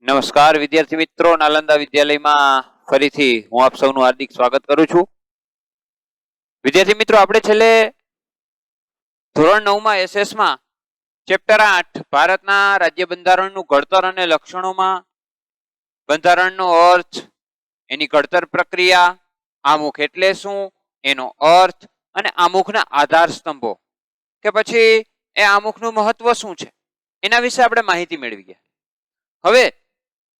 નમસ્કાર વિદ્યાર્થી મિત્રો, નાલંદા વિદ્યાલયમાં ફરીથી હું આપ સૌનું હાર્દિક સ્વાગત કરું છું. વિદ્યાર્થી મિત્રો, આપણે છેલ્લે ધોરણ 9 માં SS માં ચેપ્ટર 8 ભારતના રાજ્ય બંધારણનું ઘડતર અને લક્ષણોમાં બંધારણનો અર્થ, એની ઘડતર પ્રક્રિયા, આમુખ એટલે શું, એનો અર્થ અને આમુખના આધાર સ્તંભો કે પછી એ આમુખનું મહત્વ શું છે એના વિશે આપણે માહિતી મેળવી ગયા. હવે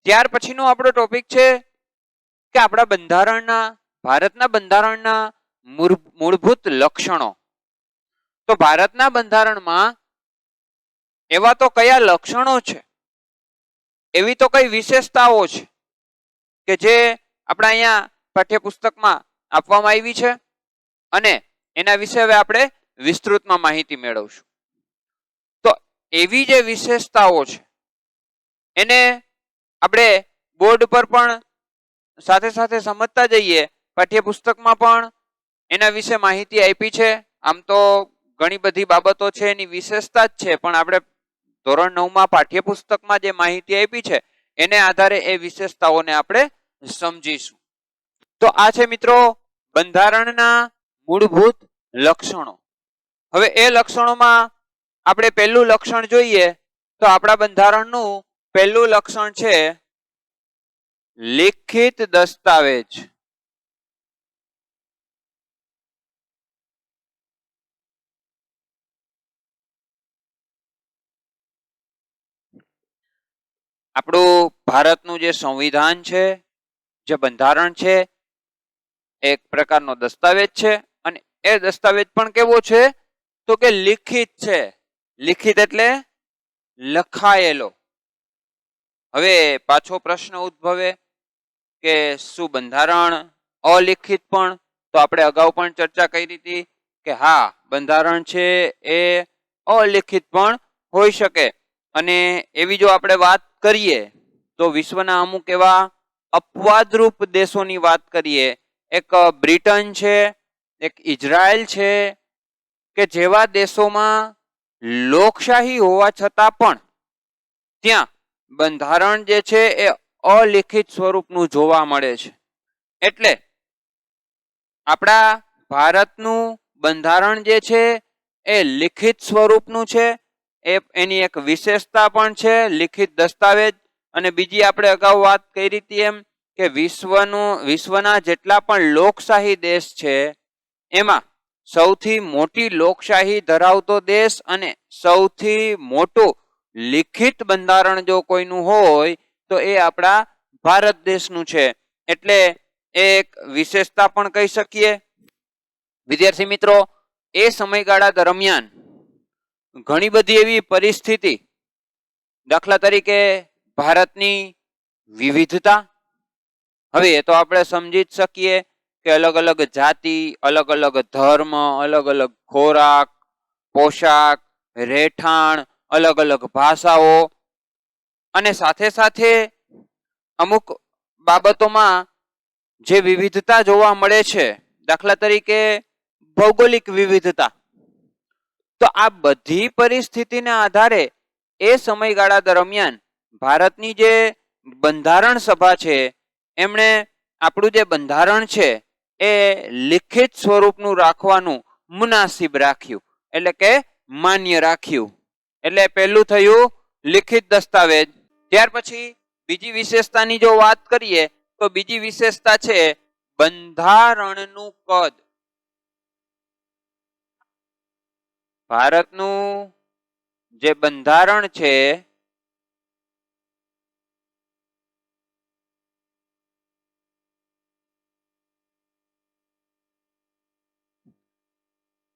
ત્યાર પછીનો આપણો ટોપિક છે કે આપણા બંધારણના, ભારતના બંધારણના મૂળભૂત લક્ષણો. તો ભારતના બંધારણમાં એવા તો કયા લક્ષણો છે, એવી તો કઈ વિશેષતાઓ છે કે જે આપણા અહીંયા પાઠ્યપુસ્તકમાં આપવામાં આવી છે અને એના વિશે હવે આપણે વિસ્તૃતમાં માહિતી મેળવશું. તો એવી જે વિશેષતાઓ છે એને આપણે બોર્ડ પર પણ સાથે સાથે સમજતા જઈએ. પાઠ્યપુસ્તકમાં પણ એના વિશે માહિતી આપી છે. આમ તો ઘણી બધી બાબતો છે એની વિશેષતા જ છે, પણ આપણે ધોરણ 9 માં પાઠ્યપુસ્તકમાં જે માહિતી આપી છે એને આધારે એ વિશેષતાઓને આપણે સમજીશું. તો આ છે મિત્રો બંધારણના મૂળભૂત લક્ષણો. હવે એ લક્ષણોમાં આપણે પહેલું લક્ષણ જોઈએ તો આપણા બંધારણનું પહેલું લક્ષણ છે લિખિત દસ્તાવેજ. આપણું ભારતનું જે સંવિધાન છે, જે બંધારણ છે, એક પ્રકારનો દસ્તાવેજ છે અને એ દસ્તાવેજ પણ કેવો છે તો કે લિખિત છે. લિખિત એટલે લખાયેલો. હવે પાછો પ્રશ્ન ઉદ્ભવે કે શું બંધારણ અલિખિત પણ? તો આપણે અગાઉ પણ ચર્ચા કરી હતી કે હા, બંધારણ છે એ અલિખિત પણ હોઈ શકે. અને એવી જો આપણે વાત કરીએ તો વિશ્વના અમુક એવા અપવાદરૂપ દેશોની વાત કરીએ. એક બ્રિટન છે, એક ઇઝરાયલ છે કે જેવા દેશોમાં લોકશાહી હોવા છતાં પણ ત્યાં બંધારણ જે છે એ અલિખિત સ્વરૂપનું જોવા મળે છે. એટલે આપણા ભારતનું બંધારણ જે છે એ લિખિત સ્વરૂપનું છે. એની એક વિશેષતા પણ છે લિખિત દસ્તાવેજ. અને બીજી આપણે અગાઉ વાત કરી હતી એમ કે વિશ્વના જેટલા પણ લોકશાહી દેશ છે એમાં સૌથી મોટી લોકશાહી ધરાવતો દેશ અને સૌથી મોટું લિખિત બંધારણ જો કોઈનું હોય તો એ આપણા ભારત દેશનું છે. એટલે એક વિશેષતા પણ કહી શકીએ. વિદ્યાર્થી મિત્રો, એ સમયગાળા દરમિયાન ઘણી બધી એવી પરિસ્થિતિ, દાખલા તરીકે ભારતની વિવિધતા. હવે એ તો આપણે સમજી જ શકીએ કે અલગ અલગ જાતિ, અલગ અલગ ધર્મ, અલગ અલગ ખોરાક, પોશાક, રહેઠાણ, અલગ અલગ ભાષાઓ અને સાથે સાથે અમુક બાબતોમાં જે વિવિધતા જોવા મળે છે, દાખલા તરીકે ભૌગોલિક વિવિધતા. તો આ બધી પરિસ્થિતિના આધારે એ સમયગાળા દરમિયાન ભારતની જે બંધારણ સભા છે એમણે આપણું જે બંધારણ છે એ લિખિત સ્વરૂપનું રાખવાનું મુનાસિબ રાખ્યું, એટલે કે માન્ય રાખ્યું. એટલે પહેલું થયું લિખિત દસ્તાવેજ. ત્યાર પછી બીજી વિશેષતાની જો વાત કરીએ તો બીજી વિશેષતા છે બંધારણનું કદ. ભારતનું જે બંધારણ છે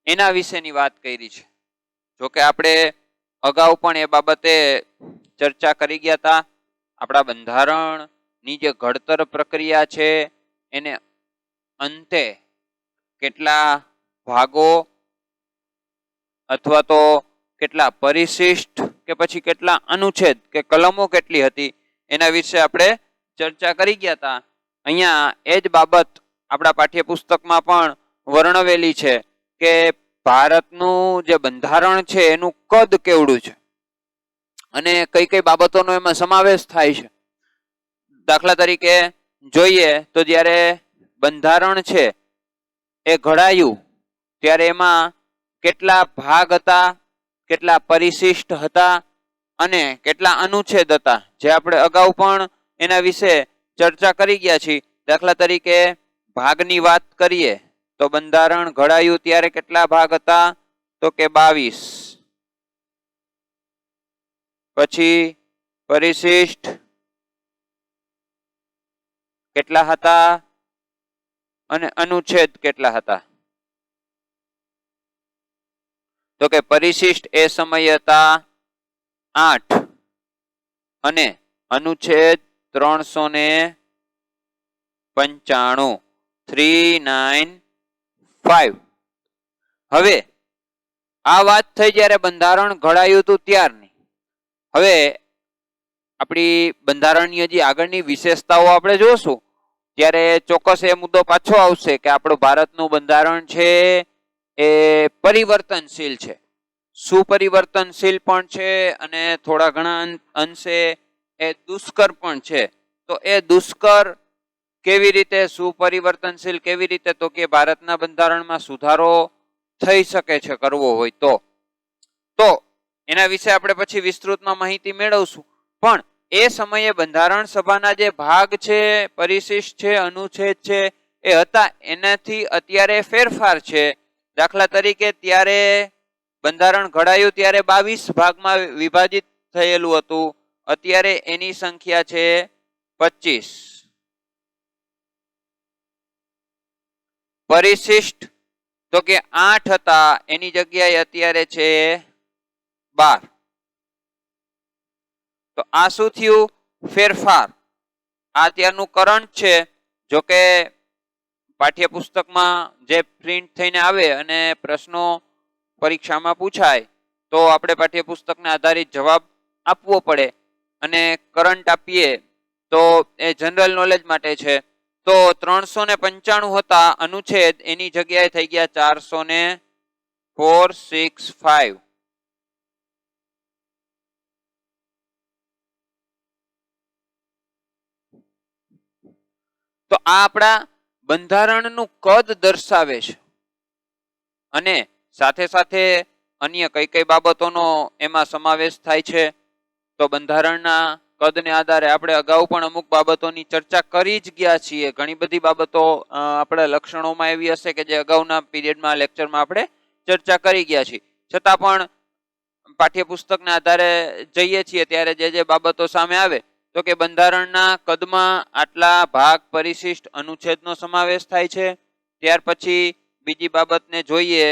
એના વિશેની વાત કરી છે. જોકે આપણે અગાઉ પણ એ બાબતે ચર્ચા કરી ગયા હતા. આપણા બંધારણની જે ઘડતર પ્રક્રિયા છે એને અંતે કેટલા ભાગો અથવા તો કેટલા પરિશિષ્ટ કે પછી કેટલા અનુચ્છેદ કે કલમો કેટલી હતી એના વિશે આપણે ચર્ચા કરી ગયા હતા. અહીંયા એ જ બાબત આપણા પાઠ્યપુસ્તકમાં પણ વર્ણવેલી છે કે ભારતનું જે બંધારણ છે એનું કદ કેવડું છે અને કઈ કઈ બાબતોનો એમાં સમાવેશ થાય છે. દાખલા તરીકે જોઈએ તો જ્યારે બંધારણ છે એ ઘડાયું ત્યારે એમાં કેટલા ભાગ હતા, કેટલા પરિશિષ્ટ હતા અને કેટલા અનુચ્છેદ હતા, જે આપણે અગાઉ પણ એના વિશે ચર્ચા કરી ગયા છીએ. દાખલા તરીકે ભાગની વાત કરીએ તો બંધારણ ઘડાયું ત્યારે કેટલા ભાગ હતા? તો કે 22. પછી પરિશિષ્ટ કેટલા હતા અને અનુચ્છેદ કેટલા હતા? તો કે પરિશિષ્ટ એ સમયે હતા 8 અને અનુચ્છેદ 395. 395. હવે આ વાત થઈ જ્યારે બંધારણ ઘડાયું હતું ત્યારની. હવે આપણી બંધારણની હજી આગળની વિશેષતાઓ આપણે જોશું ત્યારે ચોક્કસ એ મુદ્દો પાછો આવશે કે આપણું ભારતનું બંધારણ છે એ પરિવર્તનશીલ છે. સુપરિવર્તનશીલ પણ છે અને થોડા ઘણા અંશે એ દુષ્કર પણ છે. તો એ દુષ્કર કેવી રીતે, સુપરિવર્તનશીલ કેવી રીતે? તો કે ભારતના બંધારણમાં સુધારો થઈ શકે છે કરવો હોય તો એના વિશે આપણે પછી વિસ્તૃતમાં માહિતી મેળવશું. પણ એ સમયે બંધારણ સભાના જે ભાગ છે, પરિશિષ્ટ છે, અનુચ્છેદ છે એ હતા, એનાથી અત્યારે ફેરફાર છે. દાખલા તરીકે ત્યારે બંધારણ ઘડાયું ત્યારે 22 ભાગમાં વિભાજિત થયેલું હતું. અત્યારે એની સંખ્યા છે 25. પરિશિષ્ટ તો કે 8 હતા, એની જગ્યાએ અત્યારે છે 12. તો આ શું થયું? ફેરફાર. આ અત્યારનું કરંટ છે. જો કે પાઠ્યપુસ્તકમાં જે પ્રિન્ટ થઈને આવે અને પ્રશ્નો પરીક્ષામાં પૂછાય તો આપણે પાઠ્યપુસ્તકને આધારિત જવાબ આપવો પડે અને કરંટ આપીએ તો એ જનરલ નોલેજ માટે છે. તો 395 હતા અનુચ્છેદ, એની જગ્યાએ થઈ ગયા 465. તો આ આપણા બંધારણનું કદ દર્શાવે છે અને સાથે સાથે અન્ય કઈ કઈ બાબતોનો એમાં સમાવેશ થાય છે. તો બંધારણના કદને આધારે આપણે અગાઉ પણ અમુક બાબતોની ચર્ચા કરી જ ગયા છીએ. ઘણી બધી બાબતો આપણા લક્ષણોમાં એવી હશે કે જે અગાઉના પીરિયડમાં, લેક્ચરમાં આપણે ચર્ચા કરી ગયા છીએ. છતાં પણ પાઠ્યપુસ્તકના આધારે જઈએ છીએ ત્યારે જે બાબતો સામે આવે તો કે બંધારણના કદમાં આટલા ભાગ, પરિશિષ્ટ, અનુચ્છેદનો સમાવેશ થાય છે. ત્યાર પછી બીજી બાબતને જોઈએ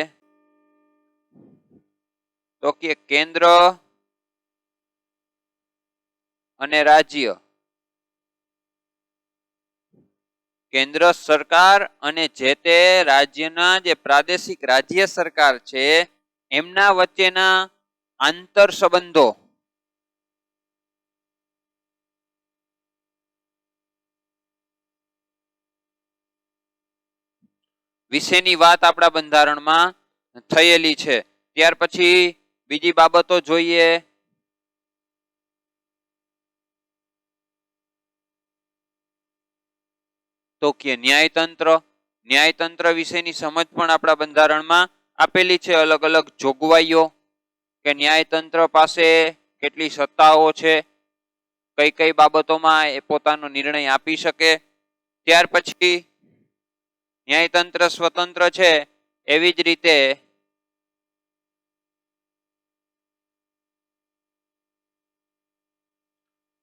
તો કે કેન્દ્ર અને રાજ્ય. કેન્દ્ર સરકાર અને જે તે રાજ્યના જે પ્રાદેશિક રાજ્ય સરકાર છે એમના વચ્ચેના આંતર સંબંધો. વિશેની વાત આપણા બંધારણમાં થયેલી છે. ત્યાર પછી બીજી બાબતો જોઈએ તો કે ન્યાયતંત્ર. ન્યાયતંત્ર વિશેની સમજ પણ આપણા બંધારણમાં આપેલી છે. અલગ અલગ જોગવાઈઓ કે ન્યાયતંત્ર પાસે કેટલી સત્તાઓ છે, કઈ કઈ બાબતોમાં એ પોતાનો નિર્ણય આપી શકે. ત્યાર પછી ન્યાયતંત્ર સ્વતંત્ર છે, એવી જ રીતે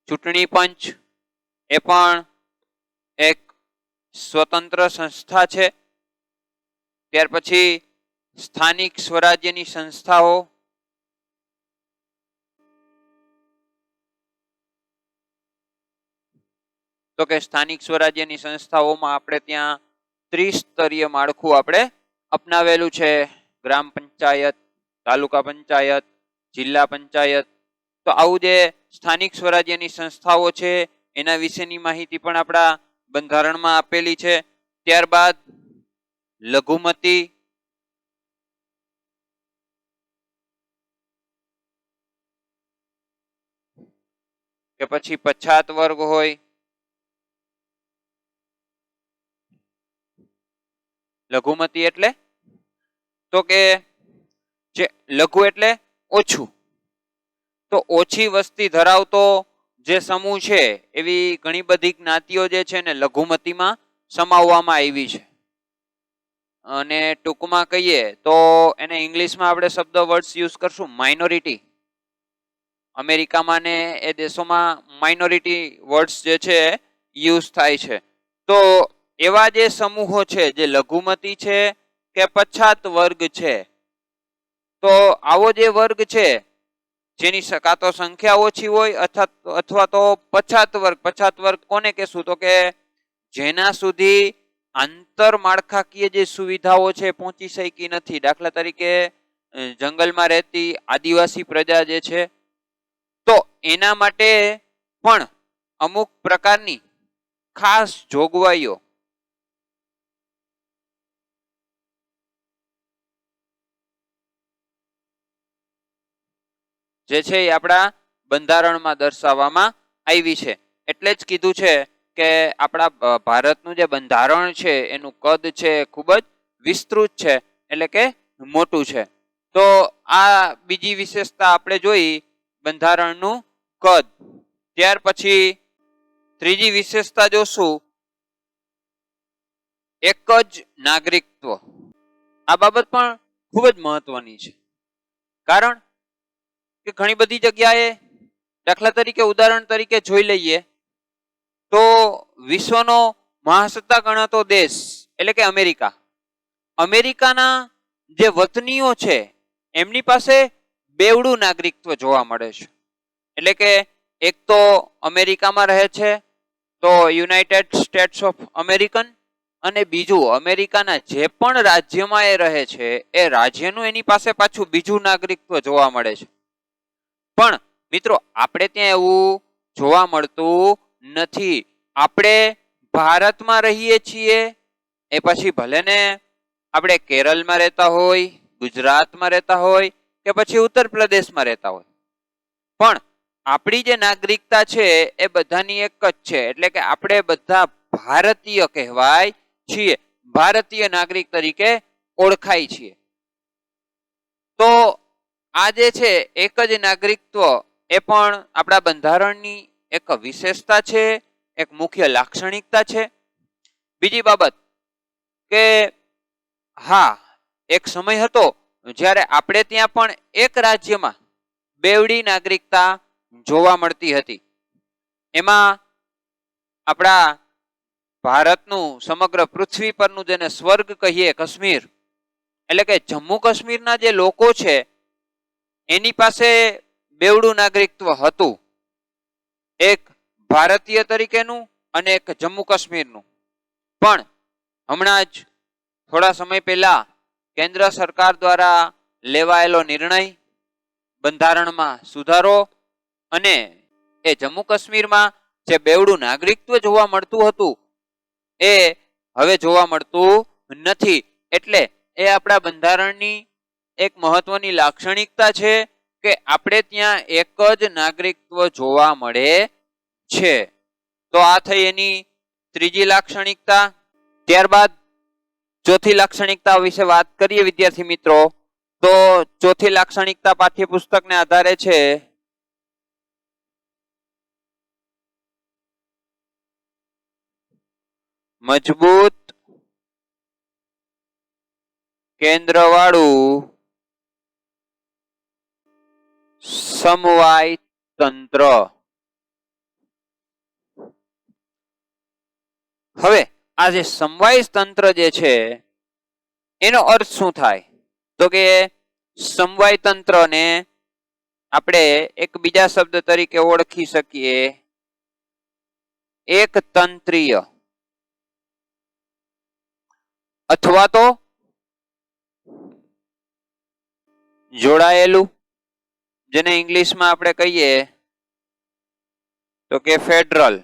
ચૂંટણી પંચ એ પણ એક સ્વતંત્ર સંસ્થા છે. ત્યાર પછી સ્થાનિક સ્વરાજ્યની સંસ્થાઓ. તો કે સ્થાનિક સ્વરાજ્યની સંસ્થાઓમાં આપણે ત્યાં ત્રિસ્તરીય માળખું આપણે અપનાવેલું છે. ગ્રામ પંચાયત, તાલુકા પંચાયત, જિલ્લા પંચાયત. તો આવું જે સ્થાનિક સ્વરાજ્યની સંસ્થાઓ છે એના વિશેની માહિતી પણ આપણા બંધારણમાં આપેલી છે. ત્યારબાદ લઘુમતી, કે પછી પછાત વર્ગ હોય, લઘુમતી એટલે તો કે જે લઘુ એટલે ઓછું, તો ઓછી વસ્તી ધરાવતો જે સમૂહ છે એવી ઘણી બધી જ્ઞાતિઓ જે છે ને લઘુમતીમાં સમાવવામાં આવી છે. અને ટૂંકમાં કહીએ તો એને ઇંગ્લિશમાં આપણે શબ્દ વર્ડ્સ યુઝ કરશું માઇનોરિટી. અમેરિકામાં ને એ દેશોમાં માઇનોરિટી વર્ડ્સ જે છે યુઝ થાય છે. તો એવા જે સમૂહો છે જે લઘુમતી છે કે પછાત વર્ગ છે, તો આવો જે વર્ગ છે જેની કાં તો સંખ્યા ઓછી હોય અથવા તો પછાત વર્ગ કોને કહેશું તો કે જેના સુધી આંતરમાળખાકીય જે સુવિધાઓ છે પહોંચી શકી નથી. દાખલા તરીકે જંગલમાં રહેતી આદિવાસી પ્રજા જે છે, તો એના માટે પણ અમુક પ્રકારની ખાસ જોગવાઈઓ જે છે એ આપણા બંધારણમાં દર્શાવવામાં આવી છે. એટલે જ કીધું છે કે આપણા ભારતનું જે બંધારણ છે એનું કદ છે ખૂબ જ વિસ્તૃત છે, એટલે કે મોટું છે. તો આ બીજી વિશેષતા આપણે જોઈ બંધારણનું કદ. ત્યાર પછી ત્રીજી વિશેષતા જોશું એક જ નાગરિકત્વ. આ બાબત પણ ખૂબ જ મહત્વની છે, કારણ કે ઘણી બધી જગ્યાએ દાખલા તરીકે ઉદાહરણ તરીકે જોઈ લઈએ તો વિશ્વનો મહાસત્તા ગણાતો દેશ એટલે કે અમેરિકાના જે વતનીઓ છે એમની પાસે બેવડું નાગરિકત્વ જોવા મળે છે. એટલે કે એક તો અમેરિકામાં રહે છે તો યુનાઇટેડ સ્ટેટ્સ ઓફ અમેરિકન, અને બીજું અમેરિકાના જે પણ રાજ્યમાં એ રહે છે એ રાજ્યનું એની પાસે પાછું બીજું નાગરિકત્વ જોવા મળે છે. પણ મિત્રો આપણે ત્યાં એવું જોવા મળતું નથી. આપણે ભારતમાં રહીએ છીએ એ પછી ભલે ને આપણે કેરળમાં રહેતા હોય, ગુજરાતમાં રહેતા હોય કે પછી ઉત્તર પ્રદેશમાં રહેતા હોય, પણ આપણી જે નાગરિકતા છે એ બધાની એક જ છે. એટલે કે આપણે બધા ભારતીય કહેવાય છીએ, ભારતીય નાગરિક તરીકે ઓળખાય છીએ. તો આ જે છે એક જ નાગરિકત્વ એ પણ આપણા બંધારણની એક વિશેષતા છે, એક મુખ્ય લાક્ષણિકતા છે. બીજી બાબત કે હા, એક સમય હતો જ્યારે આપણે ત્યાં પણ એક રાજ્યમાં બેવડી નાગરિકતા જોવા મળતી હતી. એમાં આપણા ભારતનું સમગ્ર પૃથ્વી પરનું જેને સ્વર્ગ કહીએ કાશ્મીર, એટલે કે જમ્મુ કાશ્મીરના જે લોકો છે એની પાસે બેવડું નાગરિકત્વ હતું, એક ભારતીય તરીકેનું અને એક જમ્મુ કાશ્મીરનું. પણ હમણાં જ થોડા સમય પહેલા કેન્દ્ર સરકાર દ્વારા લેવાયેલો નિર્ણય, બંધારણમાં સુધારો, અને એ જમ્મુ કાશ્મીરમાં જે બેવડું નાગરિકત્વ જોવા મળતું હતું એ હવે જોવા મળતું નથી. એટલે એ આપણા બંધારણની એક મહત્વની લાક્ષણિકતા છે કે આપણે ત્યાં એક જ નાગરિકત્વ જોવા મળે છે. તો આ થઈ એની ત્રીજી લાક્ષણિકતા. ત્યારબાદ ચોથી લાક્ષણિકતા વિશે વાત કરીએ વિદ્યાર્થી મિત્રો, તો ચોથી લાક્ષણિકતા પાઠ્યપુસ્તકને આધારે છે મજબૂત કેન્દ્રવાળું સમવાય તંત્ર. હવે આ જે સમવાય તંત્ર જે છે એનો અર્થ શું થાય તો કે સમવાય તંત્રને આપણે એક બીજા શબ્દ તરીકે ઓળખી શકીએ એકતંત્રીય અથવા તો જોડાયેલું, જેને ઇંગ્લિશમાં આપણે કહીએ તો કે ફેડરલ.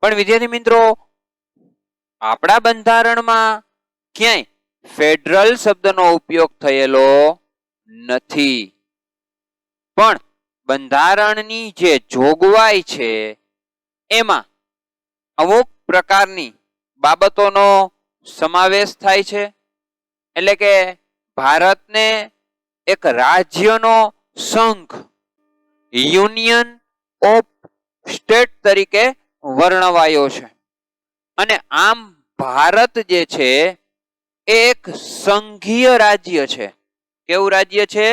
પણ વિદ્યાર્થી મિત્રો આપણા બંધારણમાં ક્યાંય ફેડરલ શબ્દનો ઉપયોગ થયેલો નથી. પણ બંધારણની જે જોગવાઈ છે એમાં અમુક પ્રકારની બાબતોનો સમાવેશ થાય છે. એટલે કે ભારતને એક રાજ્યનો સંઘ યુનિયન ઓફ સ્ટેટ તરીકે વર્ણવાયો છે. અને આમ ભારત જે છે એ એક સંઘીય રાજ્ય છે. કેવું રાજ્ય છે?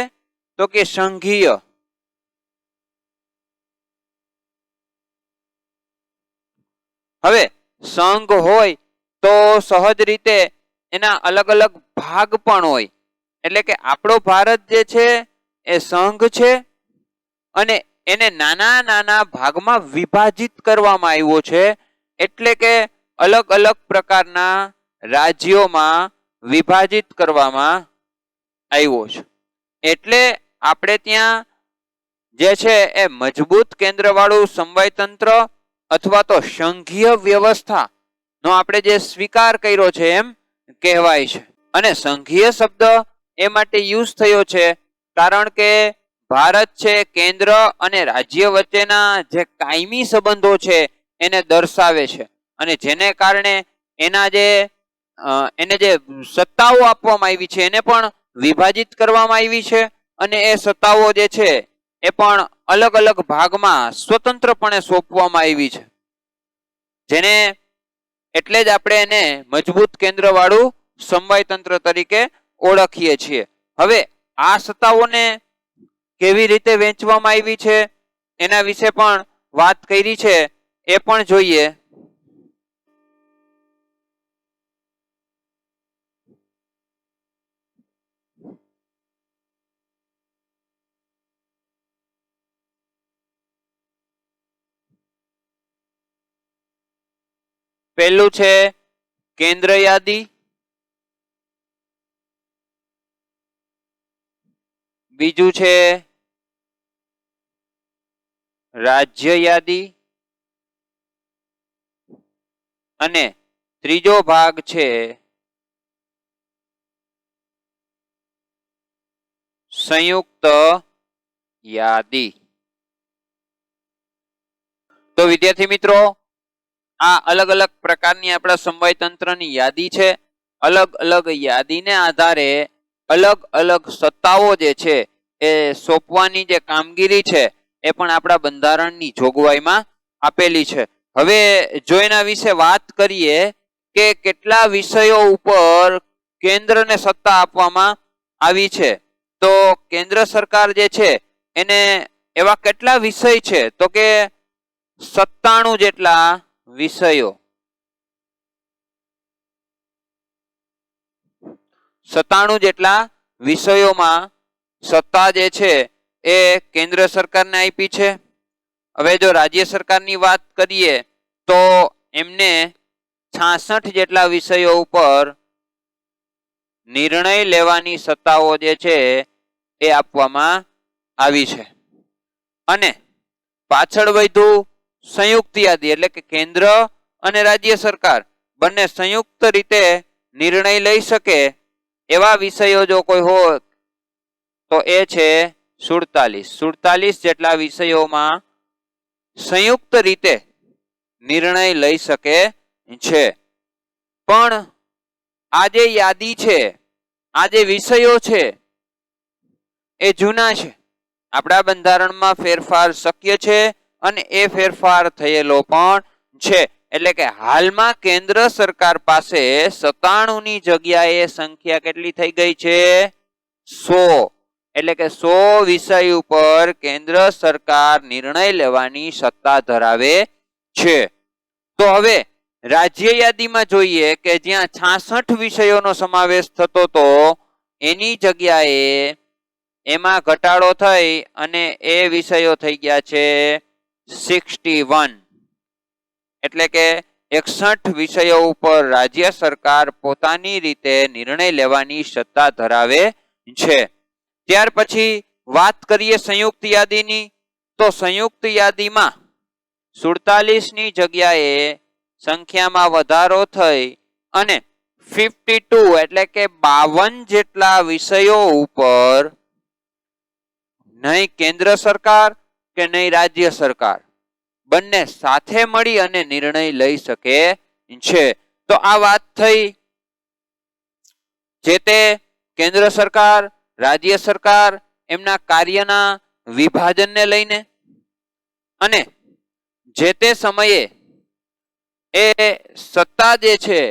તો કે સંઘીય. હવે સંઘ હોય તો સહજ રીતે એના અલગ અલગ ભાગ પણ હોય. એટલે કે આપણો ભારત જે છે એ સંઘ છે અને એને નાના નાના ભાગમાં વિભાજિત કરવામાં આવ્યો છે. એટલે કે અલગ અલગ પ્રકારના રાજ્યોમાં વિભાજિત કરવામાં આવ્યો છે. એટલે આપણે ત્યાં જે છે એ મજબૂત કેન્દ્રવાળું સમવાય તંત્ર અથવા તો સંઘીય વ્યવસ્થા નો આપણે જે સ્વીકાર કર્યો છે એમ કહેવાય છે. અને સંઘીય શબ્દ એ માટે યુઝ થયો છે કારણ કે ભારત છે કેન્દ્ર અને રાજ્ય વચ્ચેના જે કાયમી સંબંધો છે એને દર્શાવે છે. અને જેને કારણે એને જે સત્તાઓ આપવામાં આવી છે એને પણ વિભાજિત કરવામાં આવી છે. અને એ સત્તાઓ જે છે એ પણ અલગ અલગ ભાગમાં સ્વતંત્રપણે સોંપવામાં આવી છે. જેને એટલે જ આપણે એને મજબૂત કેન્દ્રવાળું સમવાય તંત્ર તરીકે ઓળખીએ છીએ. હવે આ સત્તાઓને કેવી રીતે વહેંચવામાં આવી છે એના વિશે પણ વાત કરી છે, એ પણ જોઈએ. પહેલું છે કેન્દ્ર યાદી, બીજું છે રાજ્ય યાદી અને ત્રીજો ભાગ છે સંયુક્ત યાદી. તો વિદ્યાર્થી મિત્રો, આ અલગ અલગ પ્રકારની આપણા સમવાય તંત્રની યાદી છે. અલગ અલગ યાદીને આધારે અલગ અલગ સત્તાઓ જે છે એ સોંપવાની જે કામગીરી છે એ પણ આપણા બંધારણની જોગવાઈમાં આપેલી છે. હવે જો એના વિશે વાત કરીએ કે કેટલા વિષયો ઉપર કેન્દ્રને સત્તા આપવામાં આવી છે, તો કેન્દ્ર સરકાર જે છે એને એવા કેટલા વિષય છે તો કે 97 જેટલા વિષયો. 97 જેટલા વિષયોમાં સત્તા જે છે એ કેન્દ્ર સરકારને આપી છે. હવે જો રાજ્ય સરકારની વાત કરીએ તો એમને 66 જેટલા વિષયો ઉપર નિર્ણય લેવાની સત્તાઓ જે છે એ આપવામાં આવી છે. અને પાછળ વધ્યું સંયુક્ત યાદી, એટલે કે કેન્દ્ર અને રાજ્ય સરકાર બંને સંયુક્ત રીતે નિર્ણય લઈ શકે એવા વિષયો જો કોઈ હોય તો એ છે 47 જેટલા વિષયોમાં સંયુક્ત રીતે નિર્ણય લઈ શકે છે. પણ આ જે યાદી છે, આ જે વિષયો છે એ જૂના છે. આપણા બંધારણમાં ફેરફાર શક્ય છે અને એ ફેરફાર થયેલો પણ છે. એટલે કે હાલમાં કેન્દ્ર સરકાર પાસે 97 ની જગ્યાએ સંખ્યા કેટલી થઈ ગઈ છે? 100. એટલે કે 100 વિષય ઉપર કેન્દ્ર સરકાર નિર્ણય લેવાની સત્તા ધરાવે છે. તો હવે રાજ્ય યાદીમાં જોઈએ કે જ્યાં 66 વિષયોનો સમાવેશ થતો હતો એની જગ્યાએ એમાં ઘટાડો થઈ અને એ વિષયો થઈ ગયા છે 61. એટલે કે 61 વિષયો ઉપર રાજ્ય સરકાર પોતાની રીતે નિર્ણય લેવાની સત્તા ધરાવે છે. ત્યાર પછી વાત કરીએ સંયુક્ત યાદીની, તો સંયુક્ત યાદીમાં 47 ની જગ્યાએ સંખ્યામાં વધારો થઈ અને 52 એટલે કે 52 જેટલા વિષયો ઉપર નહીં કેન્દ્ર સરકાર કે નહીં રાજ્ય સરકાર, બંને સાથે મળી અને નિર્ણય લઈ શકે છે. તો આ વાત થઈ જે તે કેન્દ્ર સરકાર, રાજ્ય સરકાર એમના કાર્યના વિભાજનને લઈને, અને જે તે સમયે એ સત્તા જે છે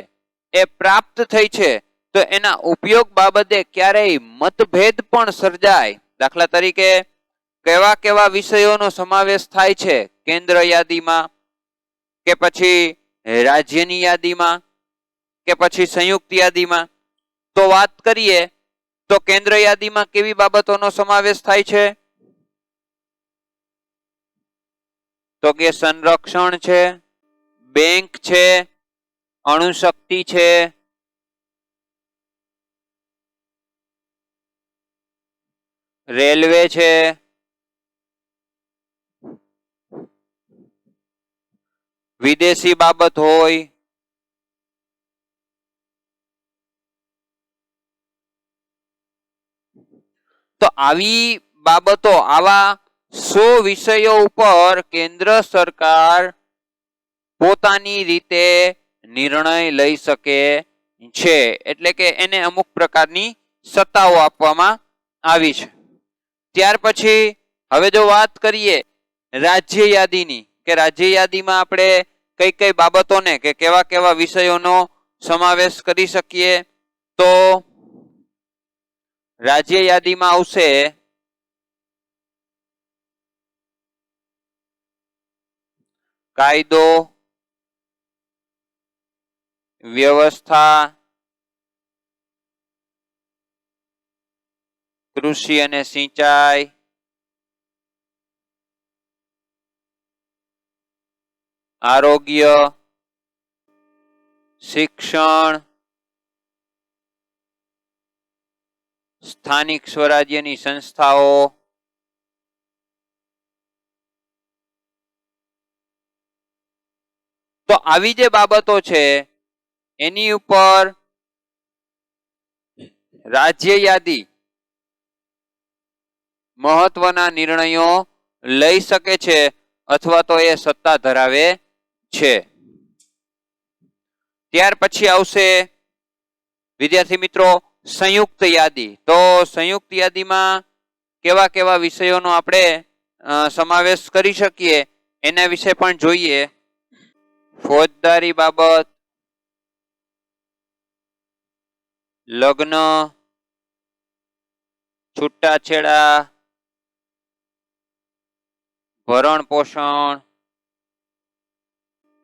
એ પ્રાપ્ત થઈ છે તો એના ઉપયોગ બાબતે ક્યારેય મતભેદ પણ સર્જાય. દાખલા તરીકે કેવા કેવા વિષયોનો સમાવેશ થાય છે કેન્દ્ર યાદીમાં, કે પછી રાજ્યની યાદીમાં, કે પછી સંયુક્ત યાદીમાં. તો વાત કરીએ તો કેન્દ્ર યાદીમાં કેવી બાબતોનો સમાવેશ થાય છે? તો કે સંરક્ષણ છે, બેંક છે, અણુશક્તિ છે, રેલવે છે, વિદેશી બાબત હોય, તો આવી બાબતો, આવા 100 વિષયો ઉપર કેન્દ્ર સરકાર પોતાની રીતે નિર્ણય લઈ શકે છે. એટલે કે એને અમુક પ્રકારની સત્તાઓ આપવામાં આવી છે. ત્યાર પછી હવે જો વાત કરીએ રાજ્ય યાદીની, કે રાજ્ય યાદીમાં આપણે કઈ કઈ બાબતોને કે કેવા કેવા વિષયોનો સમાવેશ કરી શકીએ, તો રાજ્ય યાદીમાં આવશે કાયદો, વ્યવસ્થા, કૃષિ અને સિંચાઈ, આરોગ્ય, શિક્ષણ, સ્થાનિક સ્વરાજ્યની સંસ્થાઓ, તો આવી જે બાબતો છે એની ઉપર રાજ્ય યાદી મહત્વના નિર્ણયો લઈ શકે છે અથવા તો એ સત્તા ધરાવે છે. ત્યાર પછી આવશે વિદ્યાર્થી મિત્રો સંયુક્ત યાદી. તો સંયુક્ત યાદીમાં કેવા કેવા વિષયોનો આપણે સમાવેશ કરી શકીએ એના વિશે પણ જોઈએ. ફોજદારી બાબત, લગ્ન, છૂટાછેડા, ભરણ પોષણ,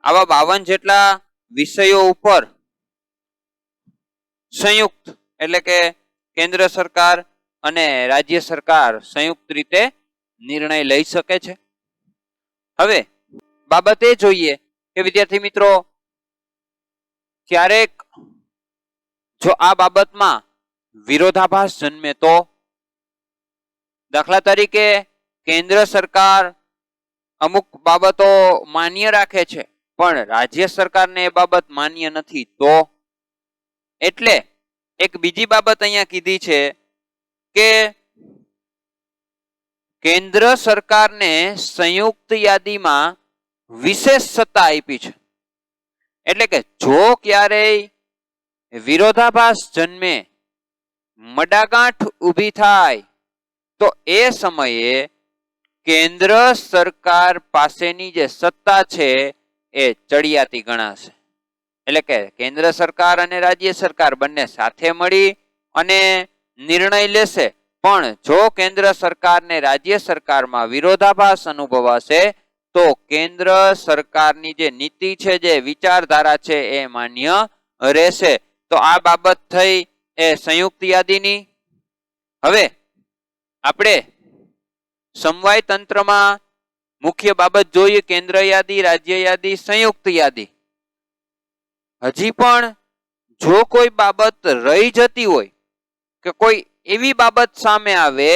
આવા 52 જેટલા વિષયો ઉપર સંયુક્ત એટલે કે કેન્દ્ર સરકાર અને રાજ્ય સરકાર સંયુક્ત રીતે નિર્ણય લઈ શકે છે. હવે બાબત એ જોઈએ કે વિદ્યાર્થી મિત્રો ક્યારેક જો આ બાબતમાં વિરોધાભાસ જન્મે તો, દાખલા તરીકે કેન્દ્ર સરકાર અમુક બાબતો માન્ય રાખે છે પણ રાજ્ય સરકારને એ બાબત માન્ય નથી, તો એટલે એક બીજી બાબત અહીંયા કીધી છે કે કેન્દ્ર સરકારને સંયુક્ત યાદીમાં વિશેષ સત્તા આપી છે. એટલે કે જો ક્યારેય વિરોધાભાસ જન્મે, મડાગાંઠ ઊભી થાય તો એ સમયે કેન્દ્ર સરકાર પાસેની જે સત્તા છે એ ચડિયાતી ગણાશે. એટલે કે કેન્દ્ર સરકાર અને રાજ્ય સરકાર બંને સાથે મળી અને નિર્ણય લેશે, પણ જો કેન્દ્ર સરકારને રાજ્ય સરકારમાં વિરોધાભાસ અનુભવાશે તો કેન્દ્ર સરકારની જે નીતિ છે, જે વિચારધારા છે એ માન્ય રહેશે. તો આ બાબત થઈ એ સંયુક્ત યાદીની. હવે આપણે સમવાય તંત્રમાં મુખ્ય બાબત જોઈએ કેન્દ્ર યાદી, રાજ્ય યાદી, સંયુક્ત યાદી. હજી પણ જો કોઈ બાબત રહી જતી હોય કે કોઈ એવી બાબત સામે આવે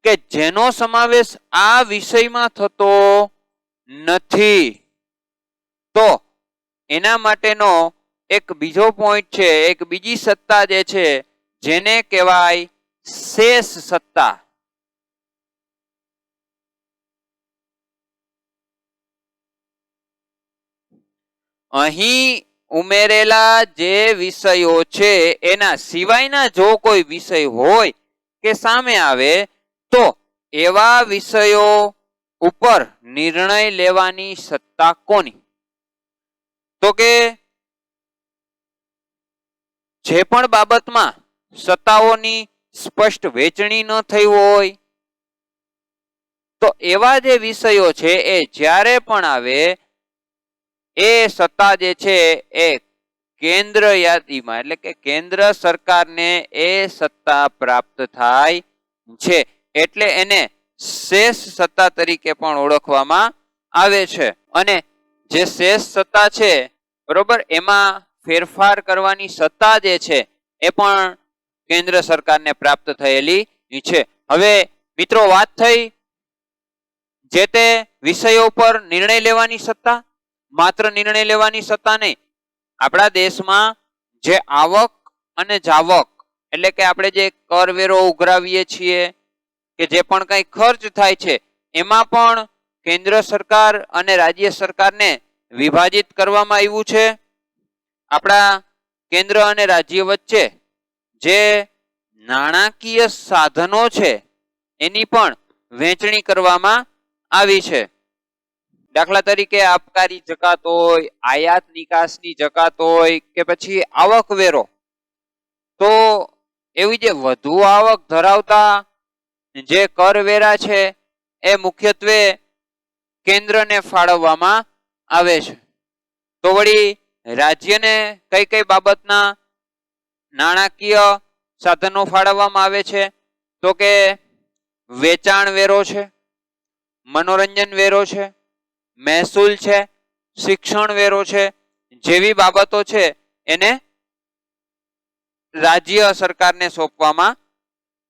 કે જેનો સમાવેશ આ વિષયમાં થતો નથી, તો એના માટેનો એક બીજો પોઈન્ટ છે, એક બીજી સત્તા જે છે જેને કહેવાય શેષ સત્તા. અહીં ઉમેરેલા જે વિષયો છે એના સિવાયના જો કોઈ વિષય હોય કે સામે આવે તો એવા વિષયો ઉપર નિર્ણય લેવાની સત્તા કોની? તો કે જે પણ બાબતમાં સત્તાઓની સ્પષ્ટ વહેંચણી ન થઈ હોય તો એવા જે વિષયો છે એ જ્યારે પણ આવે એ સત્તા જે છે એ કેન્દ્ર યાદીમાં એટલે કે કેન્દ્ર સરકારને એ સત્તા પ્રાપ્ત થાય છે, એટલે એને શેષ સત્તા તરીકે પણ ઓળખવામાં આવે છે. અને જે શેષ સત્તા છે બરોબર, એમાં ફેરફાર કરવાની સત્તા જે છે એ પણ કેન્દ્ર સરકારને પ્રાપ્ત થયેલી છે. હવે મિત્રો વાત થઈ જે તે વિષયો પર નિર્ણય લેવાની સત્તા, માત્ર નિર્ણય લેવાની સત્તા નહીં, આપણા દેશમાં જે આવક અને જાવક એટલે કે આપણે જે કરવેરો ઉઘરાવીએ છીએ કે જે પણ કંઈ ખર્ચ થાય છે એમાં પણ કેન્દ્ર સરકાર અને રાજ્ય સરકારને વિભાજિત કરવામાં આવ્યું છે. આપણા કેન્દ્ર અને રાજ્ય વચ્ચે જે નાણાકીય સાધનો છે એની પણ વહેંચણી કરવામાં આવી છે. દાખલા તરીકે આબકારી જકાત હોય, આયાત નિકાસની જકાત હોય કે પછી આવકવેરો, તો એવી જે વધુ આવક ધરાવતા જે કરવેરા છે એ મુખ્યત્વે કેન્દ્રને ફાળવવામાં આવે છે. તો વળી રાજ્યને કઈ કઈ બાબતના નાણાકીય સાધનો ફાળવવામાં આવે છે? તો કે વેચાણ વેરો છે, મનોરંજન વેરો છે, મહેસૂલ છે, શિક્ષણ વેરો છે જેવી બાબતો છે એને રાજ્ય સરકારને સોંપવામાં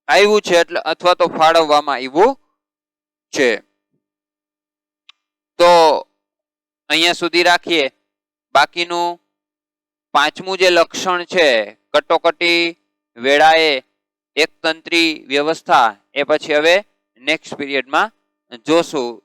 આવ્યું છે એટલે અથવા તો ફાળવવામાં આવ્યું છે. તો અહીંયા સુધી રાખીએ. બાકીનું પાંચમું જે લક્ષણ છે કટોકટી વેળાએ એકતંત્રી વ્યવસ્થા, એ પછી હવે નેક્સ્ટ પીરિયડમાં જોશું.